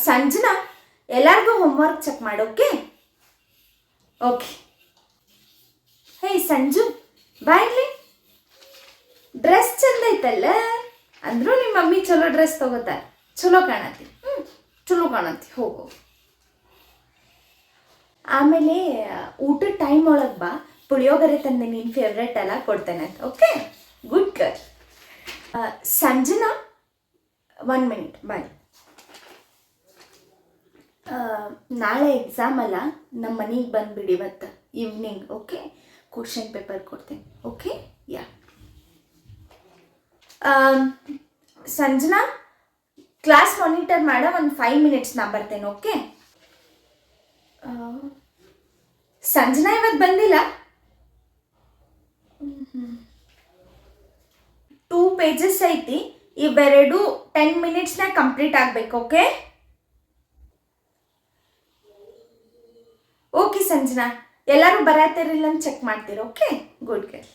ಸಂಜನಾ, ಎಲ್ಲರಿಗೂ homework check ಮಾಡು. Okay okay. Hey Sanju, ಬಾ ಇಲ್ಲಿ. ಡ್ರೆಸ್ ಚಂದ ಐತಲ್ಲ, ಅಂದರೂ ನಿಮ್ಮ ಮಮ್ಮಿ ಚಲೋ ಡ್ರೆಸ್ ತಗೋತಾರೆ. ಚಲೋ ಕಾಣತ್ತಿ. ಚಲೋ ಕಾಣತ್ತಿ. ಹೋಗು. ಆಮೇಲೆ ಊಟದ ಟೈಮ್ ಒಳಗೆ ಬಾ. ಪುಳಿಯೋಗರೆ ತಂದೆ, ನಿನ್ನ ಫೇವ್ರೆಟ್ ಎಲ್ಲ ಕೊಡ್ತೇನೆ. Okay, good girl. Sanjana, 1 minute bye. ನಾಳೆ ಎಕ್ಸಾಮ್ ಅಲ್ಲ, ನಮ್ಮ ಮನೆಗೆ ಬಂದುಬಿಡಿ ಇವತ್ತು ಈವ್ನಿಂಗ್. ಓಕೆ, ಕ್ವಶನ್ ಪೇಪರ್ ಕೊಡ್ತೇನೆ. Okay, ya. Sanjana, class monitor ಮಾಡೋ ಒಂದು 5 ಮಿನಿಟ್ಸ್ ನಾ ಬರ್ತೇನೆ. ಓಕೆ. ಸಂಜನಾ ಇವತ್ತು ಬಂದಿಲ್ಲ. 2 ಪೇಜಸ್ ಐತಿ, ಇವೆರಡು 10 ಮಿನಿಟ್ಸ್ನಾಗ ಕಂಪ್ಲೀಟ್ ಆಗ್ಬೇಕು. ಓಕೆ ಓಕೆ ಸಂಜನಾ, ಎಲ್ಲರೂ ಬರತ್ತಿರಲಿಲ್ಲ ಅಂತ ಚೆಕ್ ಮಾಡ್ತೀರ. Okay, good girl.